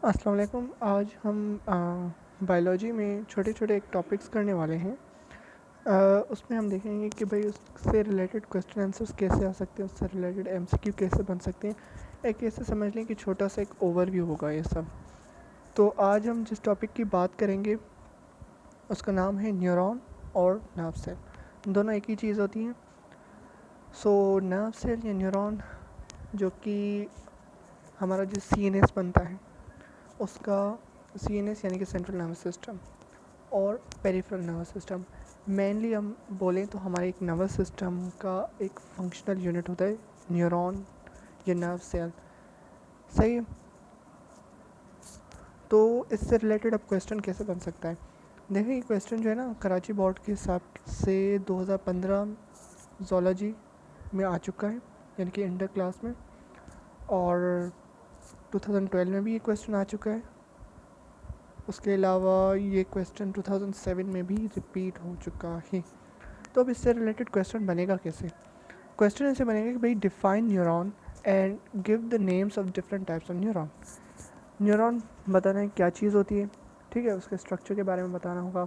अस्सलाम वालेकुम। आज हम बायोलॉजी में छोटे छोटे एक टॉपिक्स करने वाले हैं। उसमें हम देखेंगे कि भाई उससे रिलेटेड क्वेश्चन आंसर्स कैसे आ सकते हैं, उससे रिलेटेड एमसीक्यू कैसे बन सकते हैं। एक ऐसे समझ लें कि छोटा सा एक ओवरव्यू होगा ये सब। तो आज हम जिस टॉपिक की बात करेंगे उसका नाम है न्यूरॉन और नर्व सेल। दोनों एक ही चीज़ होती हैं। सो नर्व सेल या न्यूरॉन जो कि हमारा जो सीएनएस बनता है उसका सीएनएस यानी कि सेंट्रल नर्वस सिस्टम और पेरिफेरल नर्वस सिस्टम। मेनली हम बोलें तो हमारे एक नर्वस सिस्टम का एक फंक्शनल यूनिट होता है न्यूरॉन या नर्व सेल। सही है। तो इससे रिलेटेड अब क्वेश्चन कैसे बन सकता है। देखिए ये क्वेश्चन जो है ना कराची बोर्ड के हिसाब से 2015 जोलॉजी में आ चुका है, यानी कि इंटर क्लास में, और 2012 में भी ये क्वेश्चन आ चुका है। उसके अलावा ये क्वेश्चन 2007 में भी रिपीट हो चुका है। तो अब इससे रिलेटेड क्वेश्चन बनेगा कैसे। क्वेश्चन ऐसे बनेगा कि भाई define neuron and give the names of different types of neuron. Neuron बताना है क्या चीज़ होती है, ठीक है, उसके स्ट्रक्चर के बारे में बताना होगा,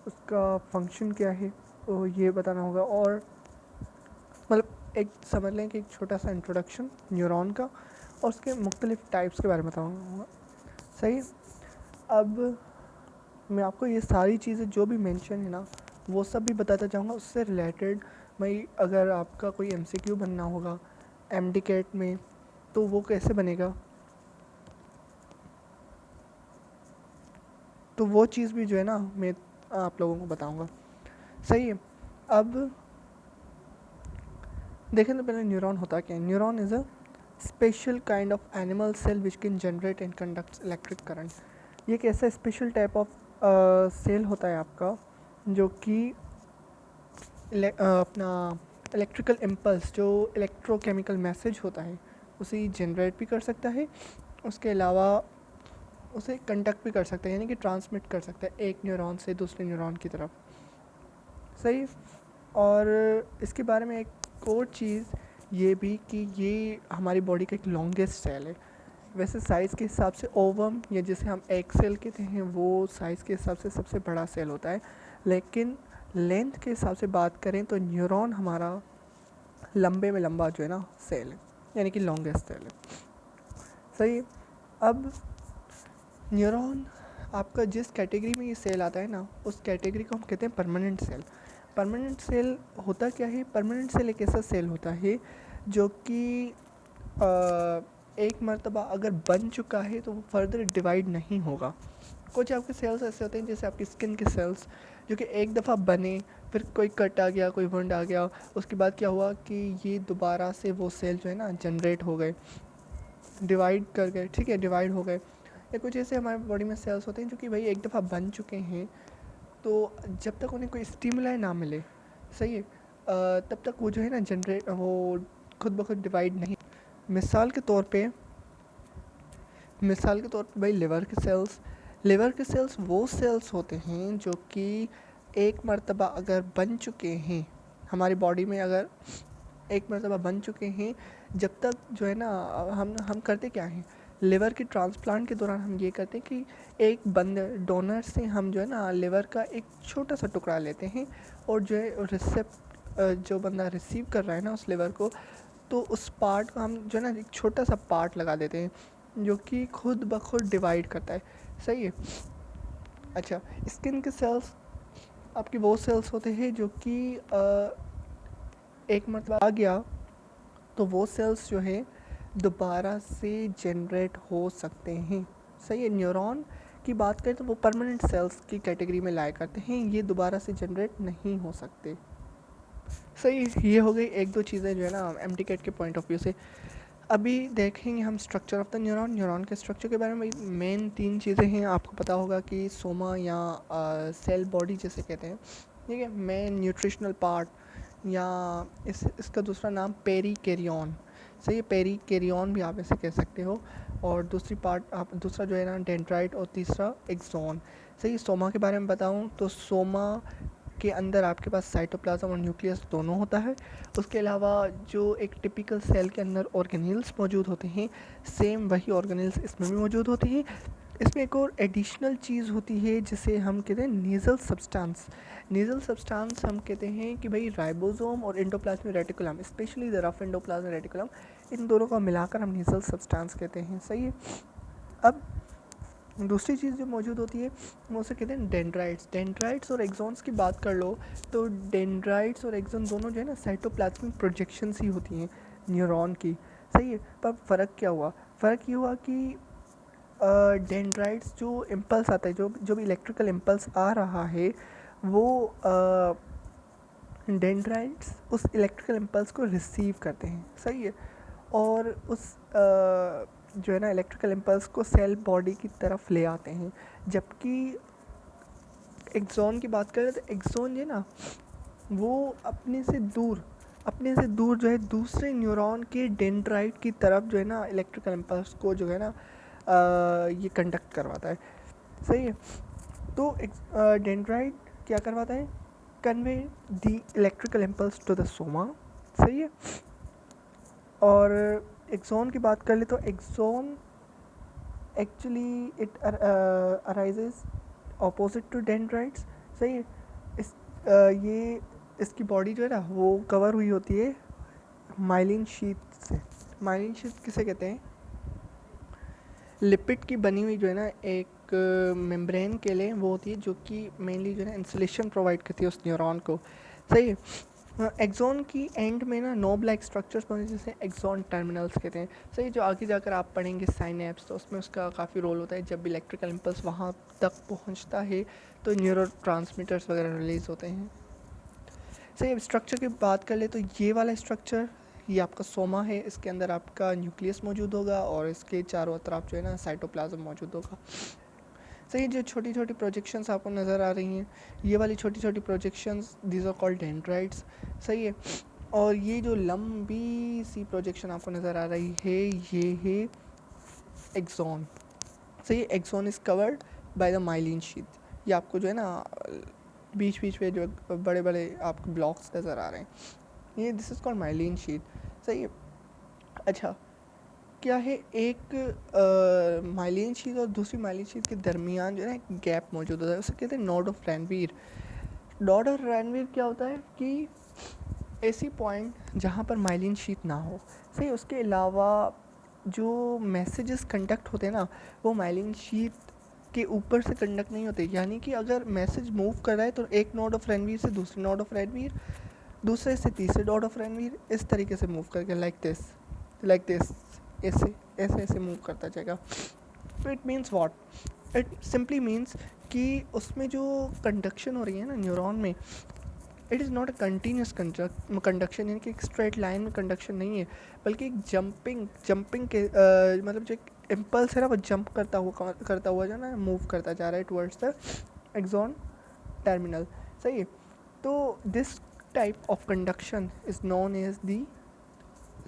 उसका फंक्शन क्या है वो ये बताना होगा, और मतलब एक समझ लें कि एक छोटा सा इंट्रोडक्शन न्यूरॉन का और उसके मुख्तलिफ टाइप्स के बारे में बताना होगा। सही है। अब मैं आपको ये सारी चीज़ें जो भी मेंशन है ना वो सब भी बताता जाऊँगा। उससे रिलेटेड भाई अगर आपका कोई एमसीक्यू बनना होगा एमडीकेट में तो वो कैसे बनेगा, तो वो चीज़ भी जो है ना मैं आप लोगों को बताऊँगा। सही है। अब देखें तो पहले न्यूरॉन होता क्या है। Neuron is a special kind of animal cell which can generate and conduct electric current. ये एक ऐसा स्पेशल टाइप ऑफ सेल होता है आपका जो कि अपना इलेक्ट्रिकल इम्पल्स जो इलेक्ट्रोकेमिकल मैसेज होता है उसे जनरेट भी कर सकता है, उसके अलावा उसे कंडक्ट भी कर सकता है यानी कि ट्रांसमिट कर सकता है एक न्यूरॉन से दूसरे न्यूरॉन की तरफ। सही। और इसके बारे में एक और चीज़ ये भी कि ये हमारी बॉडी का एक लॉन्गेस्ट सेल है। वैसे साइज़ के हिसाब से ओवम या जिसे हम एग सेल कहते हैं वो साइज़ के हिसाब से सबसे बड़ा सेल होता है, लेकिन लेंथ के हिसाब से बात करें तो न्यूरॉन हमारा लंबे में लंबा जो है ना सेल है, यानी कि लॉन्गेस्ट सेल है। सही। अब न्यूरॉन आपका जिस कैटेगरी में ये सेल आता है ना उस कैटेगरी को हम कहते हैं परमानेंट सेल। परमानेंट सेल होता क्या है। परमानेंट सेल एक ऐसा सेल होता है जो कि एक मर्तबा अगर बन चुका है तो वो फर्दर डिवाइड नहीं होगा। कुछ आपके सेल्स ऐसे होते हैं जैसे आपकी स्किन के सेल्स जो कि एक दफ़ा बने, फिर कोई कट आ गया, कोई वुंड आ गया, उसके बाद क्या हुआ कि ये दोबारा से वो सेल जो है ना जनरेट हो गए, डिवाइड कर गए, ठीक है, डिवाइड हो गए। या कुछ ऐसे हमारे बॉडी में सेल्स होते हैं जो कि भाई एक दफ़ा बन चुके हैं तो जब तक उन्हें कोई स्टिमुलाई ना मिले, सही है, तब तक वो जो है ना जनरेट वो खुद ब खुद डिवाइड नहीं। मिसाल के तौर पे भाई लिवर के सेल्स वो सेल्स होते हैं जो कि एक मर्तबा अगर बन चुके हैं हमारी बॉडी में, अगर एक मर्तबा बन चुके हैं, जब तक जो है ना हम करते क्या हैं, लिवर के ट्रांसप्लांट के दौरान हम ये करते हैं कि एक बंदे डोनर से हम जो है ना लिवर का एक छोटा सा टुकड़ा लेते हैं और जो है जो बंदा रिसीव कर रहा है ना उस लिवर को, तो उस पार्ट को हम जो है ना एक छोटा सा पार्ट लगा देते हैं जो कि खुद ब खुद डिवाइड करता है। सही है। अच्छा, स्किन के सेल्स आपके वो सेल्स होते हैं जो कि एक मरतबा आ गया तो वो सेल्स जो है दोबारा से जनरेट हो सकते हैं। सही है। न्यूरॉन की बात करें तो वो परमानेंट सेल्स की कैटेगरी में लाया करते हैं, ये दोबारा से जनरेट नहीं हो सकते। सही। ये हो गई एक दो चीज़ें जो है ना एमटीकेट के पॉइंट ऑफ व्यू से। अभी देखेंगे हम स्ट्रक्चर ऑफ द न्यूरॉन के स्ट्रक्चर के बारे में। मेन तीन चीज़ें हैं, आपको पता होगा कि सोमा या सेल बॉडी जिसे कहते हैं, ठीक है, मेन न्यूट्रिशनल पार्ट, या इसका दूसरा नाम पेरिकेरियन। सही है, पेरिकेरियन भी आप इसे कह सकते हो। और दूसरी पार्ट आप दूसरा जो है ना डेंड्राइट और तीसरा एक्सोन। सही। सोमा के बारे में बताऊँ तो सोमा के अंदर आपके पास साइटोप्लाज्म और न्यूक्लियस दोनों होता है। उसके अलावा जो एक टिपिकल सेल के अंदर ऑर्गेनेल्स मौजूद होते हैं, सेम वही ऑर्गेनेल्स इसमें भी मौजूद होते हैं। इसमें एक और एडिशनल चीज़ होती है जिसे हम कहते हैं नेज़ल सब्सटेंस। नेज़ल सब्सटेंस हम कहते हैं कि भाई राइबोसोम और endoplasmic reticulum, specially the rough endoplasmic reticulum, इन दोनों को मिलाकर हम नेज़ल सब्सटेंस कहते हैं। सही है। अब दूसरी चीज़ जो मौजूद होती है वो उसे कहते हैं डेंड्राइट्स। डेंड्राइट्स और एक्सॉन्स की बात कर लो तो डेंड्राइट्स और एक्सॉन दोनों जो है ना साइटोप्लाज्मिक प्रोजेक्शंस ही होती हैं न्यूरॉन की। सही है। पर फ़र्क क्या हुआ? फ़र्क ये हुआ कि डेंड्राइट्स जो इम्पल्स आता है, जो भी इलेक्ट्रिकल इम्पल्स आ रहा है, वो डेंड्राइट्स उस इलेक्ट्रिकल इम्पल्स को रिसीव करते हैं। सही है। और उस जो है ना इलेक्ट्रिकल इम्पल्स को सेल बॉडी की तरफ ले आते हैं। जबकि एक्सॉन की बात करें तो एक्सॉन जो है ना वो अपने से दूर जो है दूसरे न्यूरॉन के डेंड्राइट की तरफ जो है ना इलेक्ट्रिकल इम्पल्स को जो है ना ये कंडक्ट करवाता है। सही है। तो डेंड्राइट क्या करवाता है? Convey the electrical impulse to the soma. सही है। और एक्सॉन की बात कर ले तो axon actually it arises opposite to dendrites. सही है। ये इसकी बॉडी जो है ना वो कवर हुई होती है माइलिन शीट से। माइलिन शीट किसे कहते हैं? लिपिड की बनी हुई जो है ना एक मेम्ब्रेन के लिए वो होती है, जो कि मेनली जो है ना इंसुलेशन प्रोवाइड करती है उस न्यूरॉन को। सही है। एक्सॉन की एंड में ना नोब लाइक स्ट्रक्चर्स बने जिसे एक्सॉन टर्मिनल्स कहते हैं। सही। जो आगे जाकर आप पढ़ेंगे साइनेप्स, तो उसमें उसका काफ़ी रोल होता है। जब भी इलेक्ट्रिकल इम्पल्स वहाँ तक पहुँचता है तो न्यूरो ट्रांसमीटर्स वगैरह रिलीज़ होते हैं। सही। अब स्ट्रक्चर की बात कर ले तो ये वाला स्ट्रक्चर, ये आपका सोमा है, इसके अंदर आपका न्यूक्लियस मौजूद होगा और इसके चारों तरफ जो है ना साइटोप्लाज्म मौजूद होगा। सही। जो छोटी छोटी प्रोजेक्शंस आपको नज़र आ रही हैं, ये वाली छोटी छोटी projections these are called dendrites. सही है। और ये जो लंबी सी प्रोजेक्शन आपको नज़र आ रही है ये है एक्सॉन। सही। Axon is covered by the myelin sheet. ये आपको जो है ना बीच बीच में जो बड़े बड़े आपको ब्लॉक्स नज़र आ रहे हैं, ये this is called myelin sheath. सही है। अच्छा, क्या है, एक माइलिन शीट और दूसरी माइलिन शीट के दरमियान जो है ना एक गैप मौजूद होता है, उसे कहते हैं नोड ऑफ रैनवीर। नोड ऑफ रैनवीर क्या होता है कि ऐसी पॉइंट जहाँ पर माइलिन शीट ना हो। सही। उसके अलावा जो मैसेजेस कंडक्ट होते हैं ना वो माइलिन शीट के ऊपर से कंडक्ट नहीं होते। यानी कि अगर मैसेज मूव कर रहा है तो एक नोड ऑफ रैनवीर से दूसरे नोड ऑफ रैनवीर, दूसरे से तीसरे नोड ऑफ रैनवीर, इस तरीके से मूव करके लाइक दिस ऐसे ऐसे ऐसे मूव करता जाएगा। तो it means what? It simply means कि उसमें जो कंडक्शन हो रही है ना न्यूरॉन में, it is not a continuous conduction, यानी कि एक स्ट्रेट लाइन में कंडक्शन नहीं है, बल्कि एक जंपिंग के मतलब जो एक इम्पल्स है ना वो जंप करता हुआ जो ना मूव करता जा रहा है टुवर्ड्स द एक्सॉन टर्मिनल। सही है। तो this type of conduction is known as the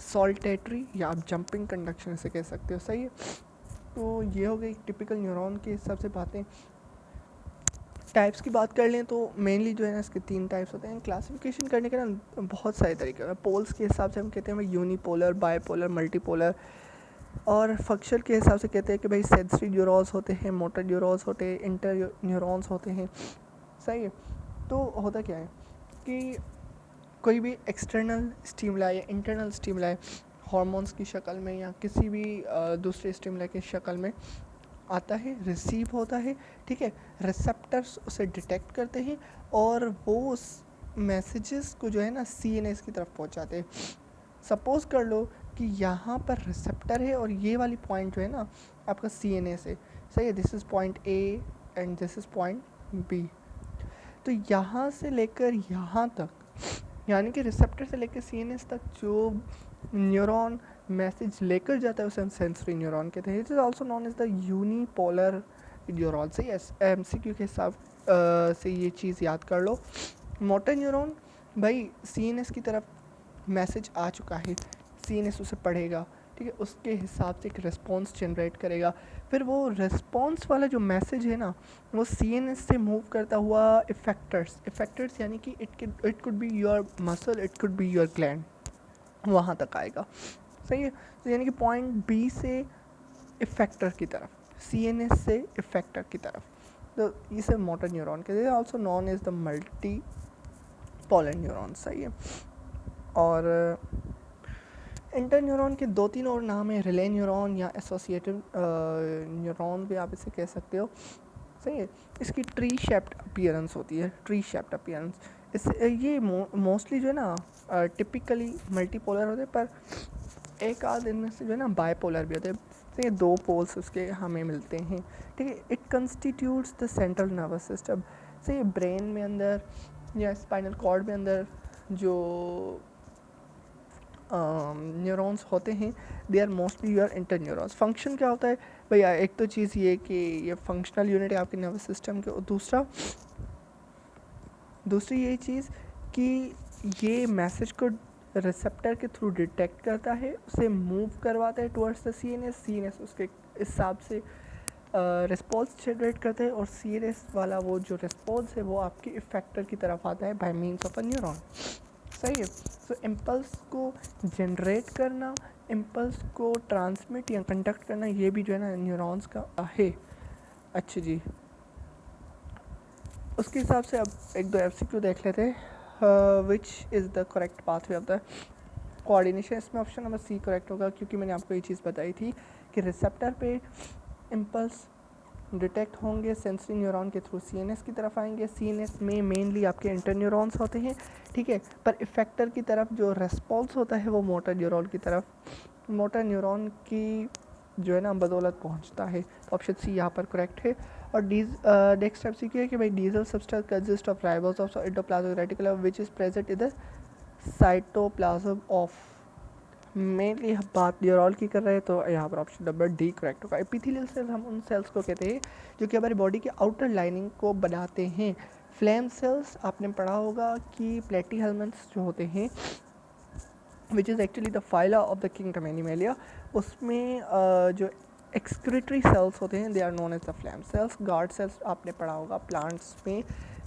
saltatory, या आप जंपिंग कंडक्शन से कह सकते हो। सही है। तो ये हो गई टिपिकल न्यूरॉन के हिसाब से बातें। टाइप्स की बात कर लें तो मेनली जो है ना इसके 3 टाइप्स होते हैं। क्लासिफिकेशन करने के ना बहुत सारे तरीके हैं। पोल्स के हिसाब से हम कहते हैं भाई यूनिपोलर, बाईपोलर, मल्टीपोलर। और फंक्शन के हिसाब से कहते हैं कि भाई सेंसरी न्यूरॉन्स होते हैं, मोटर न्यूरॉन्स होते हैं, इंटर न्यूरॉन्स होते हैं। सही है। तो होता क्या है कि कोई भी एक्सटर्नल स्टिमुलाई या इंटरनल स्टिमुलाई हार्मोन्स की शक्ल में या किसी भी दूसरे स्टिमुलाई की शक्ल में आता है, रिसीव होता है। ठीक है। रिसेप्टर्स उसे डिटेक्ट करते हैं और वो उस मैसेजेस को जो है ना CNS की तरफ पहुंचाते हैं। सपोज़ कर लो कि यहाँ पर रिसेप्टर है और ये वाली पॉइंट जो है ना आपका CNS है। सही है। This is point A and this is point B। तो यहाँ से लेकर यहाँ तक, यानी कि रिसेप्टर से लेकर CNS तक जो न्यूरॉन मैसेज लेकर जाता है उसे हम सेंसरी न्यूरॉन कहते हैं। It is also known as the unipolar neuron. सही है। MCQ के हिसाब से ये चीज़ याद कर लो। मोटर न्यूरॉन, भाई CNS की तरफ मैसेज आ चुका है, CNS उसे पढ़ेगा, ठीक है, उसके हिसाब से एक रिस्पॉन्स जनरेट करेगा। फिर वो रिस्पॉन्स वाला जो मैसेज है ना, वो CNS से मूव करता हुआ इफेक्टर्स यानी कि it could be your muscle, it could be your gland, वहाँ तक आएगा। सही है, तो यानी कि पॉइंट बी से इफेक्टर की तरफ, CNS से इफेक्टर की तरफ, तो इसे मोटर न्यूरॉन कहते हैं, also known as the multipolar neuron. सही है, और इंटर न्यूरॉन के 2-3 और नाम है, रिले न्यूरॉन या एसोसिएटिव न्यूरॉन भी आप इसे कह सकते हो। सही है, इसकी ट्री शेप्ड अपीयरेंस होती है, ट्री शेप्ड अपीयरेंस। इस ये मोस्टली जो है ना टिपिकली मल्टीपोलर होते हैं, पर एक आध इनमें से जो है ना बायपोलर भी होते हैं। तो ये 2 पोल्स उसके हमें मिलते हैं। ठीक है, it constitutes the central nervous system. से ब्रेन में अंदर या स्पाइनल कॉर्ड में अंदर जो न्यूरॉन्स होते हैं, they are mostly your interneurons. Function क्या होता है भैया, एक तो चीज़ ये कि ये फंक्शनल यूनिट है आपके नर्वस सिस्टम के, और दूसरी ये चीज़ कि ये मैसेज को रिसेप्टर के थ्रू डिटेक्ट करता है, उसे मूव करवाता है टुवर्ड्स द CNS उसके हिसाब से रिस्पॉन्स जनरेट करते हैं, और CNS वाला वो जो रिस्पॉन्स है वो आपके इफेक्टर की तरफ आता है bye means of a neuron. सही है, तो इम्पल्स को जनरेट करना, इम्पल्स को ट्रांसमिट या कंडक्ट करना, ये भी जो है ना न्यूरॉन्स का है। अच्छा जी, उसके हिसाब से अब 1-2 MCQ देख लेते हैं। Which is the correct pathway of the coordination. इसमें ऑप्शन नंबर C करेक्ट होगा, क्योंकि मैंने आपको ये चीज़ बताई थी कि रिसेप्टर पे इम्पल्स डिटेक्ट होंगे सेंसरी न्यूरॉन के थ्रू CNS की तरफ आएंगे। CNS में मेनली आपके इंटर न्यूरॉन्स होते हैं, ठीक है, पर इफेक्टर की तरफ जो रेस्पॉन्स होता है वो मोटर न्यूरॉन की तरफ, मोटर न्यूरॉन की जो है ना बदौलत पहुंचता है। तो ऑप्शन C यहाँ पर करेक्ट है। और नेक्स्ट MCQ है कि भाई diesel substance consist of ribosomes और endoplasmic reticulum which is present in the cytoplasm of. Mainly बात न्यूरॉन की कर रहे हैं, तो यहाँ पर ऑप्शन नंबर D करेक्ट होगा। एपिथेलियल सेल्स हम उन सेल्स को कहते हैं जो कि हमारी बॉडी की आउटर लाइनिंग को बनाते हैं। फ्लेम सेल्स आपने पढ़ा होगा कि प्लेटीहेल्मिन्थ्स जो होते हैं, which is actually the phyla of the kingdom animalia, उसमें जो एक्सक्रीटरी सेल्स होते हैं they are known as the flame cells. Guard cells आपने पढ़ा होगा प्लांट्स में,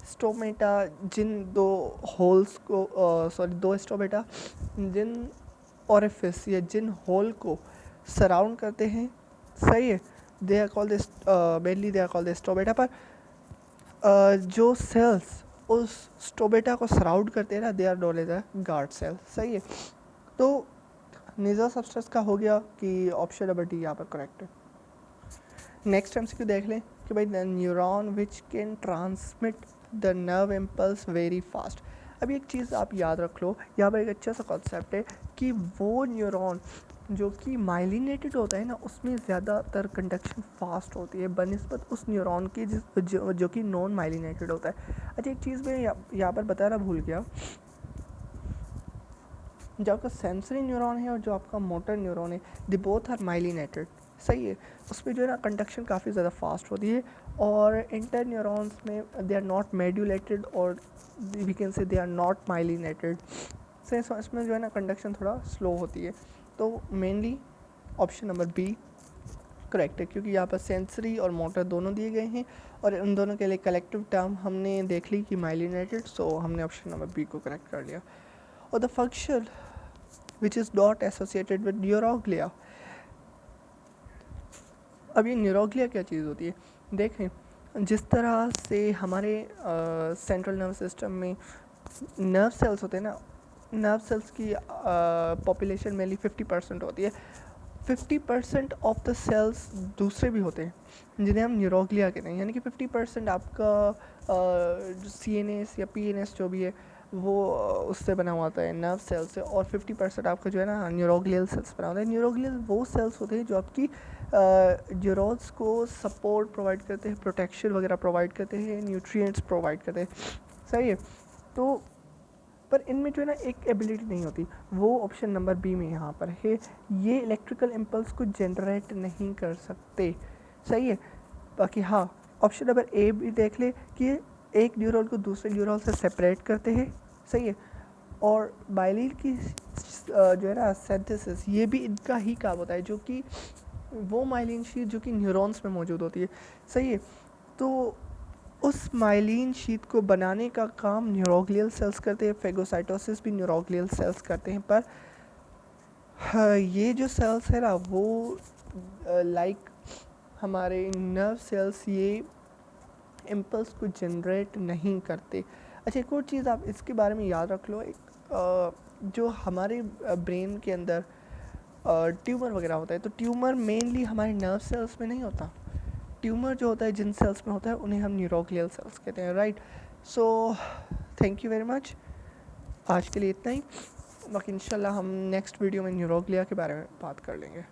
स्टोमेटा जिन 2 होल्स को दो स्टोमेटा जिन ऑरिफिस या जिन होल को सराउंड करते हैं। सही है, they are called mainly they are called stomata. पर जो सेल्स उस स्टोमेटा को सराउंड करते हैं ना, they are known as a guard cell. सही है, तो नेजल सब्सटेंस का हो गया कि ऑप्शन नंबर D यहाँ पर करेक्ट है। नेक्स्ट MCQ देख लें कि भाई the neuron which can transmit the nerve impulse very fast. अभी एक चीज़ आप याद रख लो, यहाँ पर एक अच्छा सा कॉन्सेप्ट है कि वो न्यूरॉन जो कि माइलिनेटेड होता है ना, उसमें ज़्यादातर कंडक्शन फास्ट होती है बनिस्बत उस न्यूरॉन की जो कि नॉन माइलिनेटेड होता है। अच्छा, एक चीज़ मैं यहाँ पर बताना भूल गया, जो आपका सेंसरी न्यूरॉन है और जो आपका मोटर न्यूरॉन है, दे बोथ आर माइलिनेटेड। सही है, उसमें जो है ना कंडक्शन काफ़ी ज़्यादा फास्ट होती है, और इंटर न्यूरॉन्स में दे आर नॉट मेड्यूलेटेड और we can say they are not myelinated. से इसमें जो है ना कंडक्शन थोड़ा स्लो होती है। तो mainly option number B correct है, क्योंकि यहाँ पर सेंसरी और मोटर दोनों दिए गए हैं, और उन दोनों के लिए कलेक्टिव टर्म हमने देख ली कि माइलिनेटेड, सो हमने ऑप्शन नंबर B को करेक्ट कर लिया। और the function which is not associated with neuroglia। अब ये न्यूरोग्लिया क्या चीज़ होती है, देखें जिस तरह से हमारे सेंट्रल नर्व सिस्टम में नर्व सेल्स होते हैं ना, नर्व सेल्स की पॉपुलेशन मेनली 50% होती है। 50% ऑफ द सेल्स दूसरे भी होते हैं जिन्हें हम न्यूरोग्लिया कहते हैं, यानी कि 50% आपका CNS या PNS जो भी है वो उससे बना हुआ होता है नर्व सेल से, और 50% आपका जो है ना न्यूरोग्लियल सेल्स बना होता है। न्यूरोग्लियल वो सेल्स होते हैं जो आपकी न्यूरॉन्स को सपोर्ट प्रोवाइड करते हैं, प्रोटेक्शन वगैरह प्रोवाइड करते हैं, न्यूट्रिएंट्स प्रोवाइड करते हैं। सही है, तो पर इनमें जो है ना एक एबिलिटी नहीं होती, वो ऑप्शन नंबर B में यहाँ पर है, ये इलेक्ट्रिकल इम्पल्स को जनरेट नहीं कर सकते। सही है, बाकी हाँ ऑप्शन नंबर A भी देख ले कि एक न्यूरॉन को दूसरे न्यूरॉन से सेपरेट करते हैं। सही है, और बाइलिन की जो है ना सिंथेसिस, ये भी इनका ही काम होता है, जो कि वो माइलिन शीट जो कि न्यूरॉन्स में मौजूद होती है, सही है। तो उस माइलिन शीट को बनाने का काम न्यूरोग्लियल सेल्स करते हैं, फेगोसाइटोसिस भी न्यूरोग्लियल सेल्स करते हैं, पर हाँ, ये जो सेल्स है ना वो लाइक हमारे नर्व सेल्स ये इम्पल्स को जनरेट नहीं करते। अच्छा, एक और चीज़ आप इसके बारे में याद रख लो, जो हमारे ब्रेन के अंदर ट्यूमर वगैरह होता है, तो ट्यूमर मेनली हमारे नर्व सेल्स में नहीं होता। ट्यूमर जो होता है जिन सेल्स में होता है उन्हें हम न्यूरोग्लियल सेल्स कहते हैं, right. So thank you very much, आज के लिए इतना ही। बाकी इंशाल्लाह हम नेक्स्ट वीडियो में न्यूरोग्लिया के बारे में बात कर लेंगे।